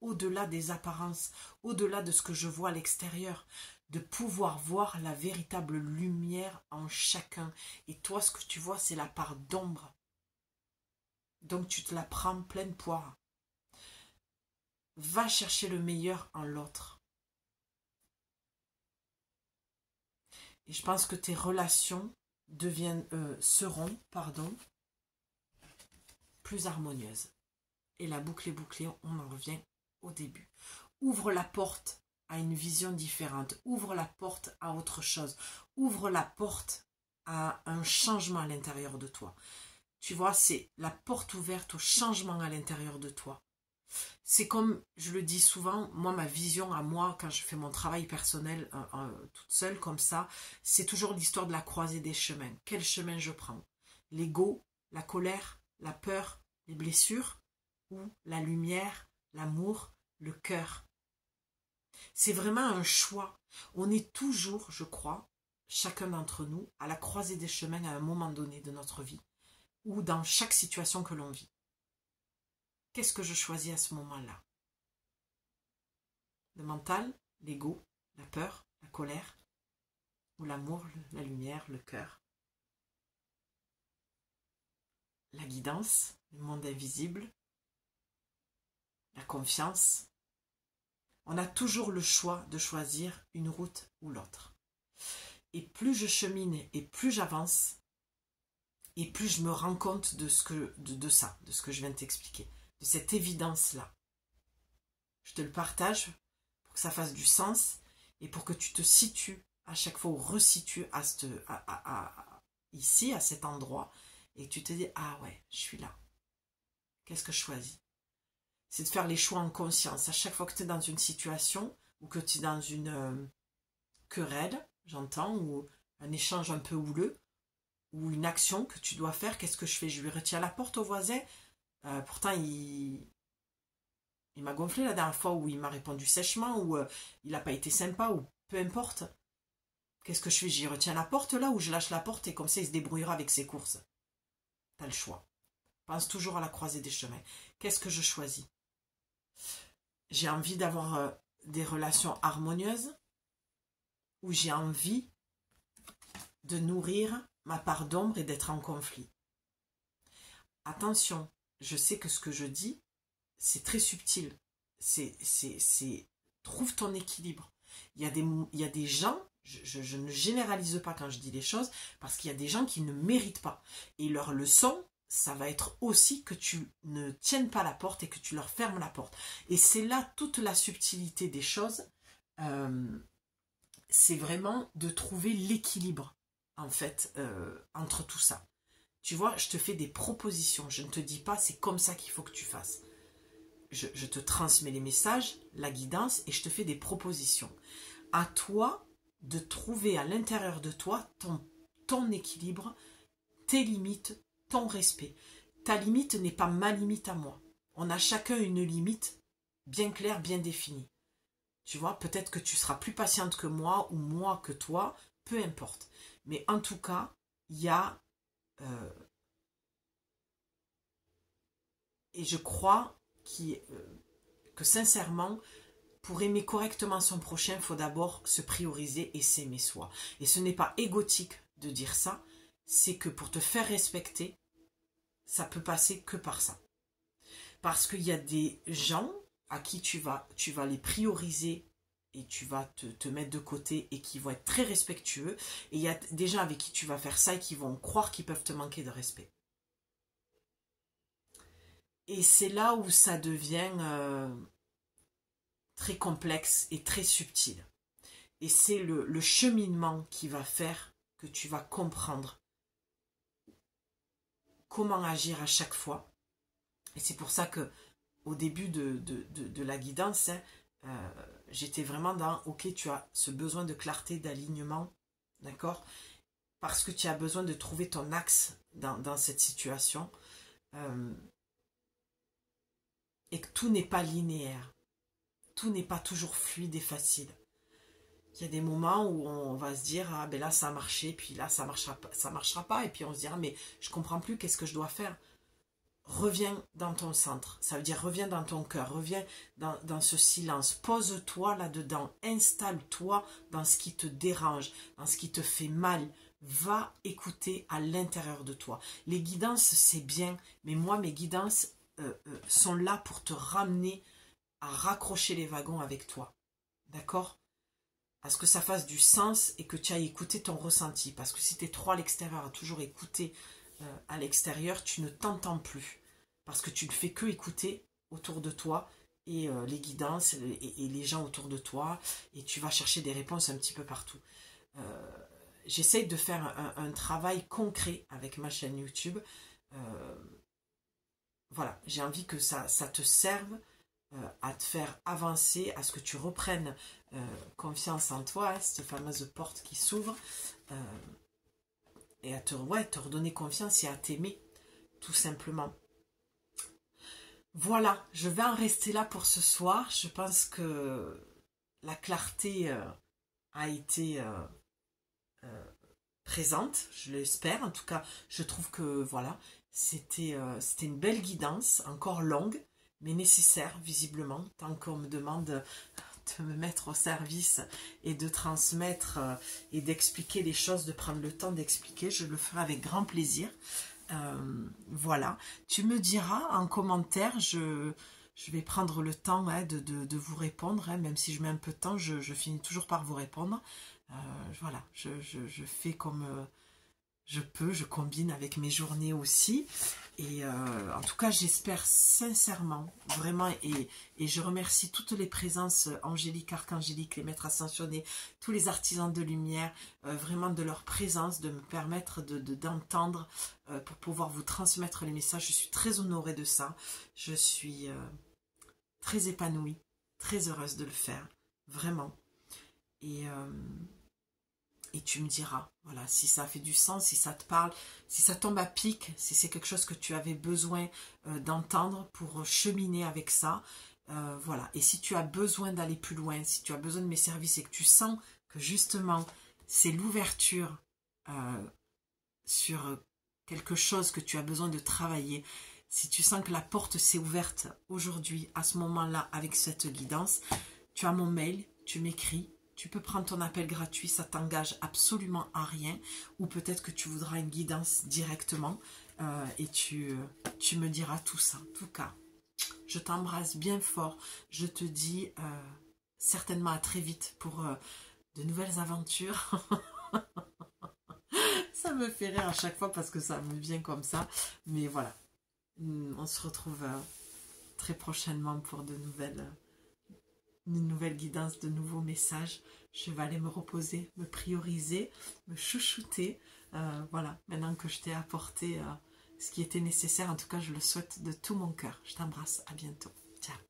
au-delà des apparences, au-delà de ce que je vois à l'extérieur, de pouvoir voir la véritable lumière en chacun. Et toi, ce que tu vois, c'est la part d'ombre. Donc tu te la prends pleine poire. Va chercher le meilleur en l'autre. Et je pense que tes relations seront plus harmonieuses. Et la boucle est bouclée, on en revient au début. Ouvre la porte à une vision différente. Ouvre la porte à autre chose. Ouvre la porte à un changement à l'intérieur de toi. Tu vois, c'est la porte ouverte au changement à l'intérieur de toi. C'est comme, je le dis souvent, moi, ma vision à moi, quand je fais mon travail personnel toute seule comme ça, c'est toujours l'histoire de la croisée des chemins. Quel chemin je prends? L'ego, la colère, la peur, les blessures, ou la lumière, l'amour, le cœur. C'est vraiment un choix. On est toujours, je crois, chacun d'entre nous, à la croisée des chemins à un moment donné de notre vie, ou dans chaque situation que l'on vit. Qu'est-ce que je choisis à ce moment-là? Le mental, l'ego, la peur, la colère, ou l'amour, la lumière, le cœur? La guidance, le monde invisible, la confiance. On a toujours le choix de choisir une route ou l'autre. Et plus je chemine et plus j'avance, et plus je me rends compte de ce que je viens de t'expliquer, de cette évidence-là. Je te le partage pour que ça fasse du sens et pour que tu te situes à chaque fois ou resitues ici, à cet endroit, et que tu te dis, ah ouais, je suis là. Qu'est-ce que je choisis? C'est de faire les choix en conscience. À chaque fois que tu es dans une situation ou que tu es dans une querelle, j'entends, ou un échange un peu houleux, ou une action que tu dois faire, qu'est-ce que je fais? Je lui retiens la porte au voisin. Pourtant, il m'a gonflé la dernière fois, ou il m'a répondu sèchement, ou il n'a pas été sympa, ou peu importe. Qu'est-ce que je fais? J'y retiens la porte là, ou je lâche la porte et comme ça il se débrouillera avec ses courses. T'as le choix. Pense toujours à la croisée des chemins. Qu'est-ce que je choisis? J'ai envie d'avoir des relations harmonieuses, ou j'ai envie de nourrir ma part d'ombre et d'être en conflit. Attention, je sais que ce que je dis, c'est très subtil. Trouve ton équilibre. Il y a des gens, je ne généralise pas quand je dis les choses, parce qu'il y a des gens qui ne méritent pas. Et leur leçon, ça va être aussi que tu ne tiennes pas la porte et que tu leur fermes la porte. Et c'est là toute la subtilité des choses. C'est vraiment de trouver l'équilibre, en fait, entre tout ça. Tu vois, je te fais des propositions. Je ne te dis pas, c'est comme ça qu'il faut que tu fasses. Je te transmets les messages, la guidance, et je te fais des propositions. À toi de trouver à l'intérieur de toi ton équilibre, tes limites, ton respect. Ta limite n'est pas ma limite à moi. On a chacun une limite bien claire, bien définie. Tu vois, peut-être que tu seras plus patiente que moi ou moi que toi, peu importe. Mais en tout cas, il y a... et je crois que sincèrement, pour aimer correctement son prochain, il faut d'abord se prioriser et s'aimer soi. Et ce n'est pas égotique de dire ça, c'est que pour te faire respecter, ça peut passer que par ça. Parce qu'il y a des gens à qui tu vas les prioriser et tu vas te mettre de côté et qui vont être très respectueux. Et il y a des gens avec qui tu vas faire ça et qui vont croire qu'ils peuvent te manquer de respect. Et c'est là où ça devient très complexe et très subtil. Et c'est le cheminement qui va faire que tu vas comprendre comment agir à chaque fois. Et c'est pour ça que au début de la guidance, j'étais vraiment dans, ok, tu as ce besoin de clarté, d'alignement, d'accord? Parce que tu as besoin de trouver ton axe dans cette situation. Et que tout n'est pas linéaire. Tout n'est pas toujours fluide et facile. Il y a des moments où on va se dire, ah ben là ça a marché, puis là ça marchera pas, et puis on se dira, mais je comprends plus, qu'est-ce que je dois faire? Reviens dans ton centre, ça veut dire reviens dans ton cœur, reviens dans ce silence, pose-toi là-dedans, installe-toi dans ce qui te dérange, dans ce qui te fait mal, va écouter à l'intérieur de toi. Les guidances c'est bien, mais moi mes guidances sont là pour te ramener à raccrocher les wagons avec toi, d'accord? À ce que ça fasse du sens et que tu ailles écouter ton ressenti, parce que si tu es trop à l'extérieur, à toujours écouter à l'extérieur, tu ne t'entends plus, parce que tu ne fais que écouter autour de toi et les guidances et les gens autour de toi, et tu vas chercher des réponses un petit peu partout. J'essaye de faire un travail concret avec ma chaîne YouTube. Voilà, j'ai envie que ça te serve à te faire avancer, à ce que tu reprennes confiance en toi, hein, cette fameuse porte qui s'ouvre, et à te redonner confiance et à t'aimer, tout simplement. Voilà, je vais en rester là pour ce soir. Je pense que la clarté a été présente, je l'espère. En tout cas, je trouve que voilà, c'était une belle guidance, encore longue, mais nécessaire visiblement, tant qu'on me demande de me mettre au service et de transmettre et d'expliquer les choses, de prendre le temps d'expliquer, je le ferai avec grand plaisir. Voilà, tu me diras en commentaire, je Je vais prendre le temps de vous répondre, même si je mets un peu de temps, je finis toujours par vous répondre. Voilà, je fais comme je peux, je combine avec mes journées aussi. Et en tout cas, j'espère sincèrement, vraiment, et je remercie toutes les présences angéliques, archangéliques, les maîtres ascensionnés, tous les artisans de lumière, vraiment de leur présence, de me permettre d'entendre pour pouvoir vous transmettre les messages. Je suis très honorée de ça. Je suis très épanouie, très heureuse de le faire, vraiment. Et tu me diras, voilà, si ça fait du sens, si ça te parle, si ça tombe à pic, si c'est quelque chose que tu avais besoin d'entendre pour cheminer avec ça. Voilà. Et si tu as besoin d'aller plus loin, si tu as besoin de mes services et que tu sens que justement c'est l'ouverture sur quelque chose que tu as besoin de travailler, si tu sens que la porte s'est ouverte aujourd'hui, à ce moment-là, avec cette guidance, tu as mon mail, tu m'écris. Tu peux prendre ton appel gratuit, ça t'engage absolument à rien. Ou peut-être que tu voudras une guidance directement et tu me diras tout ça. En tout cas, je t'embrasse bien fort. Je te dis certainement à très vite pour de nouvelles aventures. Ça me fait rire à chaque fois parce que ça me vient comme ça. Mais voilà, on se retrouve très prochainement pour une nouvelle guidance, de nouveaux messages. Je vais aller me reposer, me prioriser, me chouchouter. Voilà, maintenant que je t'ai apporté ce qui était nécessaire, en tout cas je le souhaite de tout mon cœur. Je t'embrasse, à bientôt. Ciao.